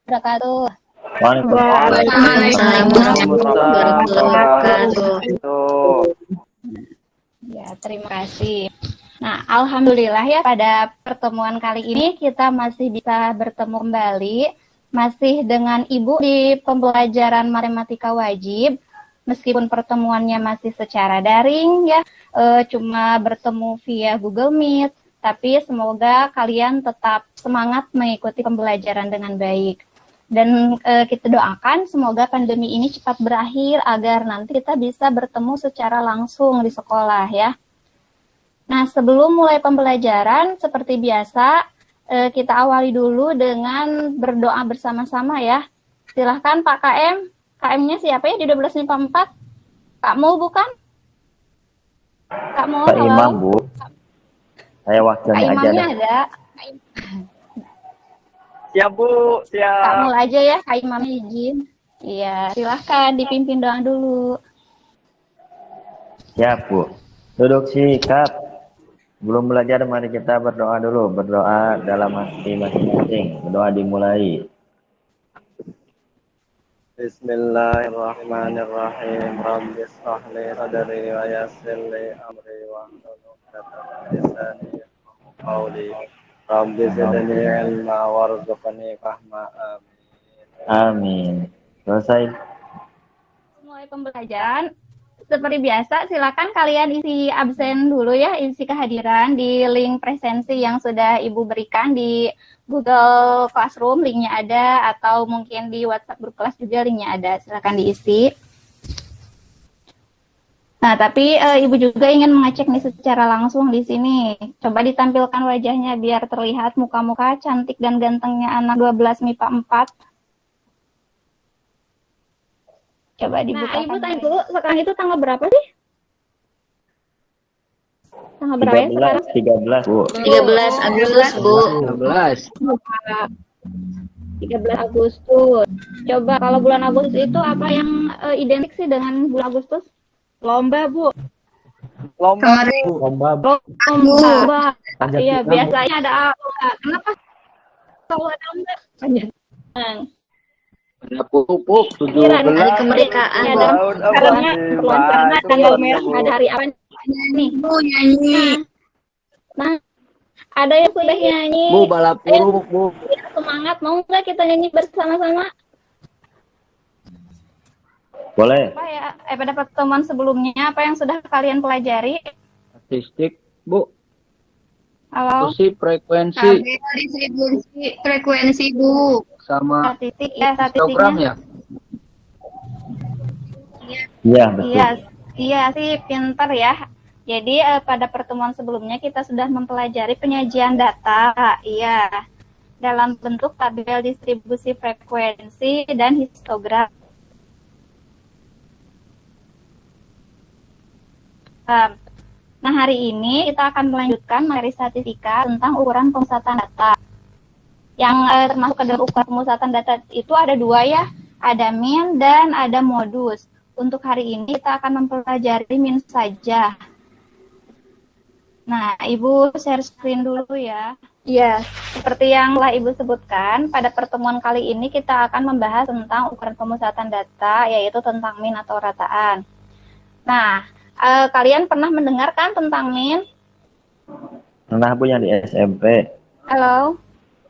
wabarakatuh. Waalaikumsalam warahmatullahi wabarakatuh. Ya, terima kasih. Nah, alhamdulillah ya pada pertemuan kali ini kita masih bisa bertemu kembali, masih dengan Ibu di pembelajaran matematika wajib, meskipun pertemuannya masih secara daring ya, cuma bertemu via Google Meet, tapi semoga kalian tetap semangat mengikuti pembelajaran dengan baik. Dan kita doakan semoga pandemi ini cepat berakhir agar nanti kita bisa bertemu secara langsung di sekolah ya. Nah, sebelum mulai pembelajaran, seperti biasa, kita awali dulu dengan berdoa bersama-sama ya. Silahkan Pak KM. KM-nya siapa ya di 1254? Kak Mu bukan? Kak Mu, Pak halo. Imam, Bu. Saya wakilnya Kak aja. Imamnya ada. Siap, Bu. Siap. Kak Mu aja ya, Kak Imamnya izin. Iya, silahkan dipimpin doa dulu. Siap, Bu. Duduk sikap. Belum belajar, mari kita berdoa dulu. Berdoa dalam hati masing-masing. Berdoa dimulai. Bismillahirrahmanirrahim. Rabbi shrah li sadri wa yassir li amri wa hlul 'uqdatam min lisani yafqahu qawli. Rabbi zidni ilma warzuqni fahma. Amin. Amin. Selesai. Mulai pembelajaran. Seperti biasa, silakan kalian isi absen dulu ya, isi kehadiran di link presensi yang sudah Ibu berikan di Google Classroom, linknya ada, atau mungkin di WhatsApp grup kelas juga linknya ada, silakan diisi. Nah, tapi Ibu juga ingin mengecek nih secara langsung di sini. Coba ditampilkan wajahnya biar terlihat muka-muka cantik dan gantengnya anak 12 MIPA 4. Coba dibuka. Nah, Ibu tanya dulu, sekarang itu tanggal berapa sih? Tanggal berapa ya sekarang? 13, Bu. 13 Agustus, Bu. 13 Agustus. Coba kalau bulan Agustus itu apa yang identik sih dengan bulan Agustus? Lomba, Bu. Lomba. Lomba. Iya, biasanya ada lomba. Kenapa kalau ada lomba? Ada pupuk 17 hari kemerdekaan. Karena peloncaran tanggal merah ada hari apa nih? Bu nyanyi. Nah, ada yang sudah nyanyi. Bu balap puruk, Bu. Ya, semangat, mau nggak kita nyanyi bersama-sama? Boleh. Apa ya? Pada pertemuan sebelumnya apa yang sudah kalian pelajari? Statistik, Bu. Halo. Frekuensi Distribusi frekuensi, Bu. sama Statistik ya, program statistiknya. ya. Iya, betul. Iya sih, pinter ya. Jadi pada pertemuan sebelumnya kita sudah mempelajari penyajian data, iya, dalam bentuk tabel distribusi frekuensi dan histogram. Nah, hari ini kita akan melanjutkan materi statistika tentang ukuran pemusatan data. Yang termasuk ke dalam ukuran pemusatan data itu ada dua ya, ada min dan ada modus. Untuk hari ini kita akan mempelajari min saja. Nah, Ibu share screen dulu ya. Iya, seperti yang telah Ibu sebutkan, pada pertemuan kali ini kita akan membahas tentang ukuran pemusatan data, yaitu tentang min atau rataan. Nah, kalian pernah mendengarkan tentang min? Pernah, Bu, yang di SMP. Halo?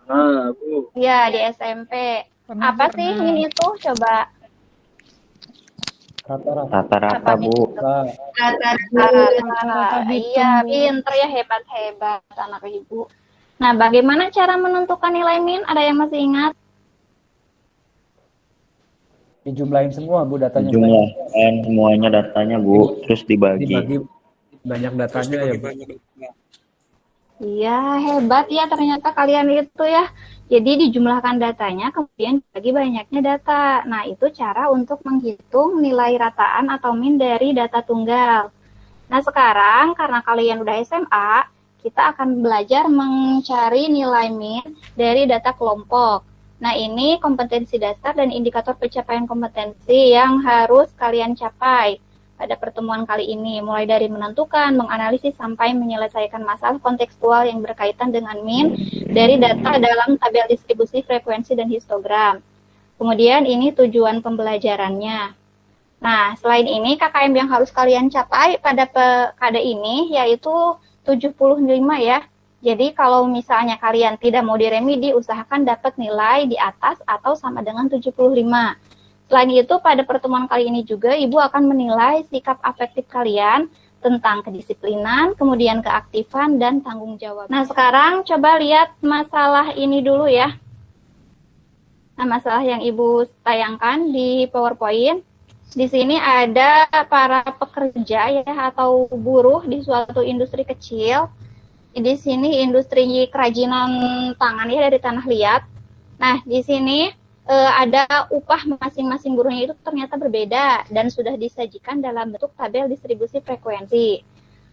Bu. Iya, di SMP. Apa sih min itu? Coba. Rata-rata, Bu. Rata-rata. Iya, pinter ya, hebat-hebat anak Ibu. Nah, bagaimana cara menentukan nilai min? Ada yang masih ingat? Dijumlahin semua, Bu, datanya. Dijumlahin semuanya datanya, Bu. Terus dibagi banyak datanya ya, Bu. Iya, hebat ya ternyata kalian itu ya. Jadi dijumlahkan datanya, kemudian dibagi banyaknya data. Nah, itu cara untuk menghitung nilai rataan atau min dari data tunggal. Nah, sekarang karena kalian udah SMA, kita akan belajar mencari nilai min dari data kelompok. Nah, ini kompetensi dasar dan indikator pencapaian kompetensi yang harus kalian capai. pada pertemuan kali ini, mulai dari menentukan, menganalisis, sampai menyelesaikan masalah kontekstual yang berkaitan dengan min dari data dalam tabel distribusi frekuensi dan histogram. Kemudian ini tujuan pembelajarannya. Nah, selain ini KKM yang harus kalian capai pada PKD ini yaitu 75 ya. Jadi kalau misalnya kalian tidak mau diremedi, usahakan dapat nilai di atas atau sama dengan 75. Selain itu, pada pertemuan kali ini juga Ibu akan menilai sikap afektif kalian tentang kedisiplinan, kemudian keaktifan, dan tanggung jawab. Nah, sekarang coba lihat masalah ini dulu ya. Nah, masalah yang Ibu tayangkan di PowerPoint. Di sini ada para pekerja ya atau buruh di suatu industri kecil. Di sini industri kerajinan tangan ya dari tanah liat. Nah, di sini ada upah masing-masing buruhnya itu ternyata berbeda dan sudah disajikan dalam bentuk tabel distribusi frekuensi.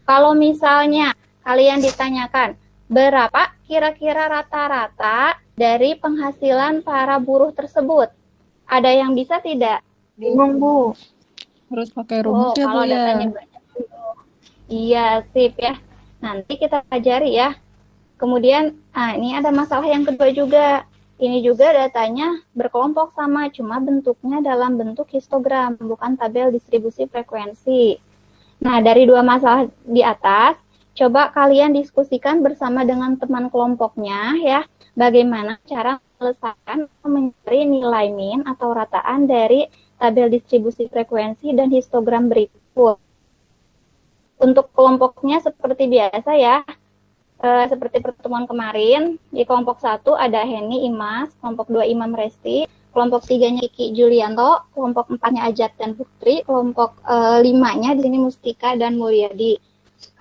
Kalau misalnya kalian ditanyakan berapa kira-kira rata-rata dari penghasilan para buruh tersebut, ada yang bisa tidak? Bingung, Bu. Harus pakai rumus ya, Bu kalau ya. datanya banyak. Iya, sip ya. Nanti kita pelajari ya. Kemudian, ini ada masalah yang kedua juga. Ini juga datanya berkelompok sama, cuma bentuknya dalam bentuk histogram, bukan tabel distribusi frekuensi. Nah, dari dua masalah di atas, coba kalian diskusikan bersama dengan teman kelompoknya ya, bagaimana cara menyelesaikan mencari nilai min atau rataan dari tabel distribusi frekuensi dan histogram berikut. Untuk kelompoknya seperti biasa ya, seperti pertemuan kemarin, di kelompok 1 ada Heni Imas, kelompok 2 Imam Resti, kelompok 3-nya Kiki Julianto, kelompok 4-nya Ajat dan Putri, kelompok 5-nya di sini Mustika dan Mulyadi.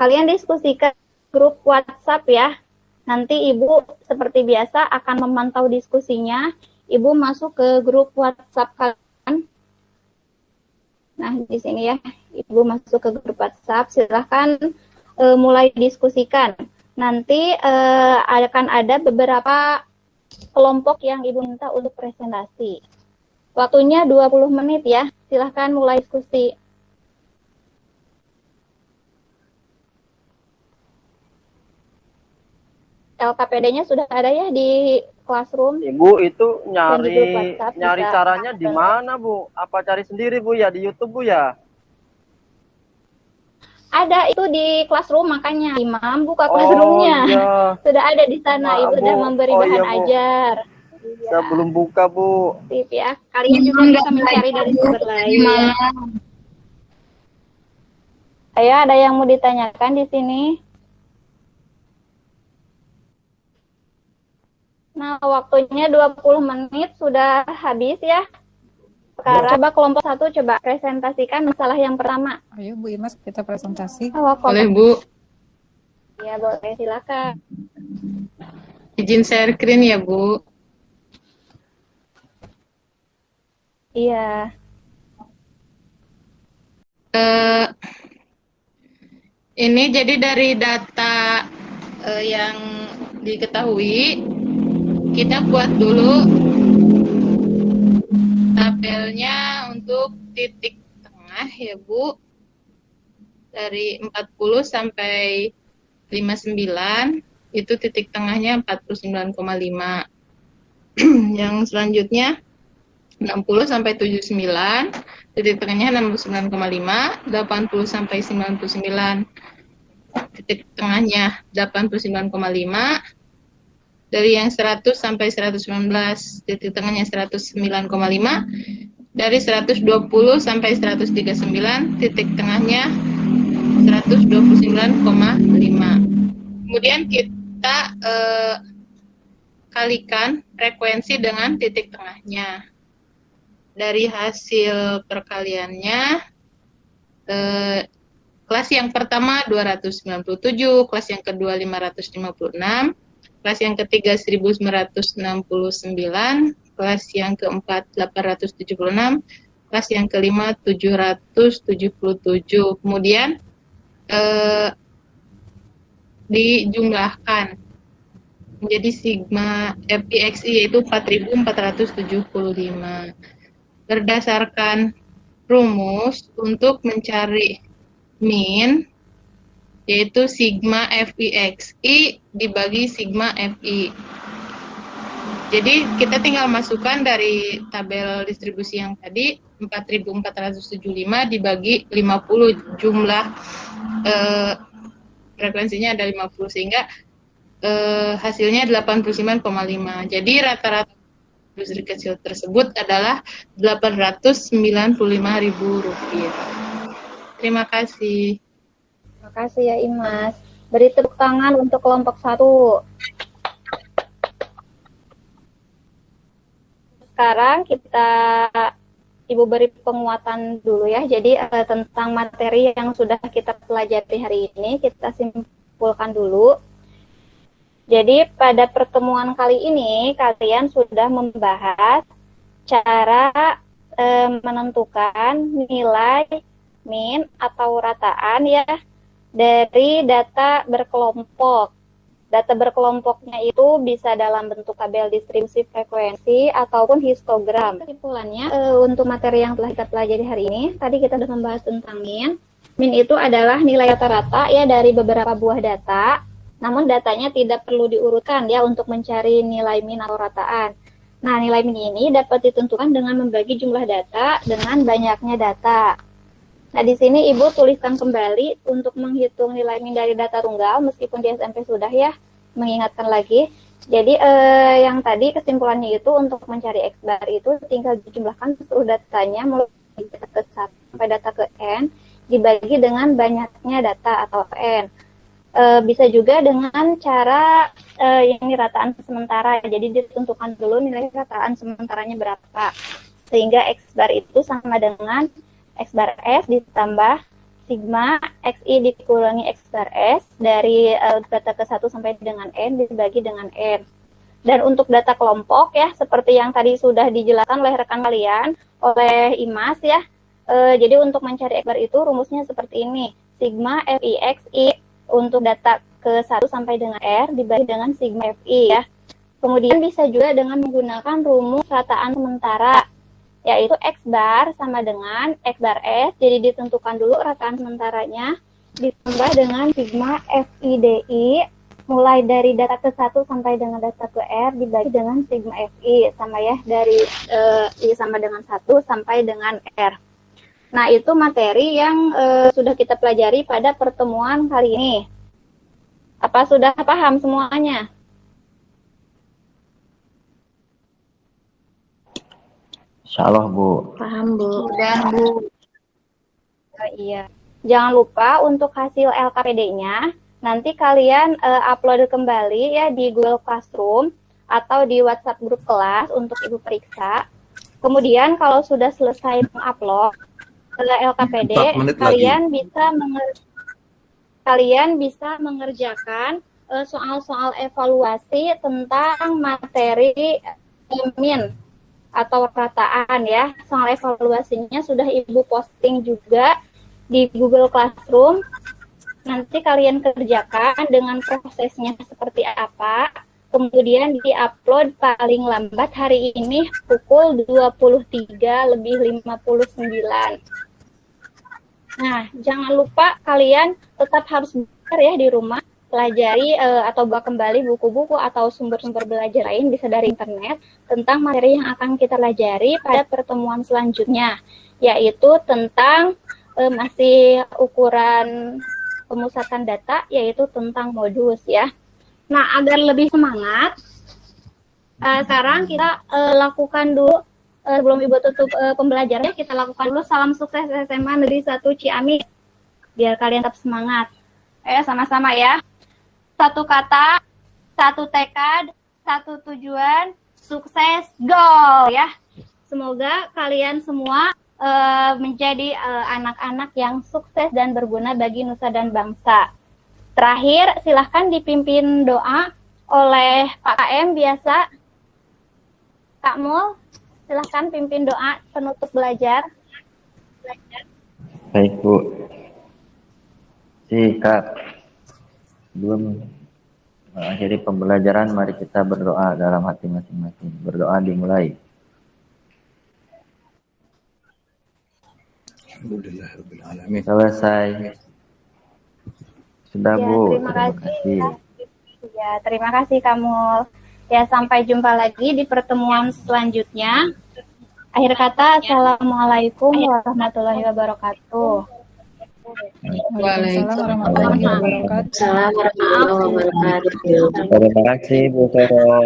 Kalian diskusikan grup WhatsApp ya. Nanti Ibu seperti biasa akan memantau diskusinya. Ibu masuk ke grup WhatsApp kalian. Nah, di sini ya, Ibu masuk ke grup WhatsApp. Silahkan mulai diskusikan. Nanti akan ada beberapa kelompok yang Ibu minta untuk presentasi. Waktunya 20 menit ya. Silahkan mulai diskusi. LKPD-nya sudah ada ya di Classroom. Ibu itu Dan di grup WhatsApp nyari bisa caranya di akses. mana, Bu? Apa cari sendiri, Bu, ya di YouTube, Bu, ya? Ada itu di Classroom, makanya Imam buka Classroom-nya. Iya. Sudah ada di sana, Maaf, Ibu Bu. sudah memberi Oh, bahan iya, Bu. ajar. Saya belum buka, Bu. Sip ya. Kalian juga bisa mencari dari sumber lain. Ayo, ada yang mau ditanyakan di sini? Nah, waktunya 20 menit sudah habis ya. Sekarang coba kelompok 1 coba presentasikan masalah yang pertama. Ayo Bu Imas, kita presentasi. Boleh, Bu. Ya, boleh, silakan. Izin share screen ya, Bu. Iya. Ini jadi dari data yang diketahui, kita buat dulu tabelnya untuk titik tengah ya, Bu. Dari 40 sampai 59, itu titik tengahnya 49,5. Yang selanjutnya 60 sampai 79, titik tengahnya 69,5, 80 sampai 99, titik tengahnya 89,5, dari yang 100 sampai 119, titik tengahnya 109,5, dari 120 sampai 139, titik tengahnya 129,5. Kemudian kita kalikan frekuensi dengan titik tengahnya. Dari hasil perkaliannya, kelas yang pertama 297, kelas yang kedua 556, kelas yang ketiga 1969, kelas yang keempat 876, kelas yang kelima 777. Kemudian dijumlahkan menjadi sigma FPXI yaitu 4475. Berdasarkan rumus untuk mencari min, yaitu sigma FIXI dibagi sigma FI. Jadi kita tinggal masukkan dari tabel distribusi yang tadi, 4.475 dibagi 50, jumlah frekuensinya ada 50, sehingga hasilnya 89,5. Jadi rata-rata industri kecil tersebut adalah Rp895.000. Terima kasih. Terima kasih ya Imas. Beri tepuk tangan untuk kelompok 1. Sekarang Ibu beri penguatan dulu ya. Jadi tentang materi yang sudah kita pelajari hari ini, kita simpulkan dulu. Jadi pada pertemuan kali ini, kalian sudah membahas cara menentukan nilai min atau rataan ya dari data berkelompok. Data berkelompoknya itu bisa dalam bentuk tabel distribusi frekuensi ataupun histogram. Kesimpulannya, untuk materi yang telah kita pelajari hari ini, tadi kita sudah membahas tentang min. Min itu adalah nilai rata-rata ya dari beberapa buah data, namun datanya tidak perlu diurutkan ya untuk mencari nilai min atau rataan. Nah, nilai min ini dapat ditentukan dengan membagi jumlah data dengan banyaknya data. Nah, di sini Ibu tuliskan kembali untuk menghitung nilai min dari data tunggal, meskipun di SMP sudah ya, mengingatkan lagi. Jadi, yang tadi kesimpulannya itu untuk mencari X bar itu tinggal dijumlahkan seluruh datanya, mulai dari data ke 1 sampai data ke N, dibagi dengan banyaknya data atau N. Bisa juga dengan cara ini rataan sementara, jadi ditentukan dulu nilai rataan sementaranya berapa. Sehingga X bar itu sama dengan X bar S ditambah sigma XI dikurangi X bar S dari data ke 1 sampai dengan N dibagi dengan N. Dan untuk data kelompok ya, seperti yang tadi sudah dijelaskan oleh rekan kalian, oleh Imas ya. Jadi untuk mencari X bar itu rumusnya seperti ini. Sigma FIXI untuk data ke 1 sampai dengan R dibagi dengan sigma FI ya. Kemudian bisa juga dengan menggunakan rumus rataan sementara, yaitu X bar sama dengan X bar S, jadi ditentukan dulu rataan sementaranya, ditambah dengan sigma FIDI, mulai dari data ke 1 sampai dengan data ke R, dibagi dengan sigma FI, sama ya, dari I sama dengan 1 sampai dengan R. Nah, itu materi yang sudah kita pelajari pada pertemuan kali ini. Apa sudah paham semuanya? Insyaallah Bu. Paham, Bu. Udah, Bu. Oh, iya. Jangan lupa untuk hasil LKPD-nya, nanti kalian upload kembali ya di Google Classroom atau di WhatsApp grup kelas untuk Ibu periksa. Kemudian kalau sudah selesai mengupload LKPD, kalian bisa mengerjakan soal-soal evaluasi tentang materi min atau rataan ya. Soal evaluasinya sudah Ibu posting juga di Google Classroom. Nanti kalian kerjakan dengan prosesnya seperti apa. Kemudian di-upload paling lambat hari ini pukul 23:59. Nah, jangan lupa kalian tetap harus belajar ya di rumah, pelajari atau bawa kembali buku-buku atau sumber-sumber belajar lain bisa dari internet tentang materi yang akan kita pelajari pada pertemuan selanjutnya, yaitu tentang masih ukuran pemusatan data, yaitu tentang modus ya. Nah, agar lebih semangat, sekarang kita lakukan dulu, sebelum Ibu tutup pembelajarannya, kita lakukan dulu salam sukses SMA Negeri 1 Ciamis, biar kalian tetap semangat. Sama-sama ya. Satu kata, satu tekad, satu tujuan, sukses, goal ya. Semoga kalian semua menjadi anak-anak yang sukses dan berguna bagi nusa dan bangsa. Terakhir, silahkan dipimpin doa oleh Pak KM biasa. Kak Mul, silahkan pimpin doa penutup belajar. Baik Bu. Sikap. Sebelum mengakhiri pembelajaran, mari kita berdoa dalam hati masing-masing. Berdoa dimulai. Alhamdulillahirrahmanirrahim. Selesai. Sudah Ya, Bu, terima terima kasih. kasih. Ya, terima kasih kamu. Ya, sampai jumpa lagi di pertemuan selanjutnya. Akhir kata, Assalamualaikum warahmatullahi wabarakatuh. Waalaikumsalam warahmatullahi wabarakatuh. Salam warahmatullahi wabarakatuh. Terima kasih Bu Toro.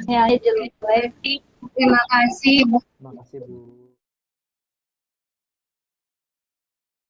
Ya, Terima kasih. Terima kasih Bu.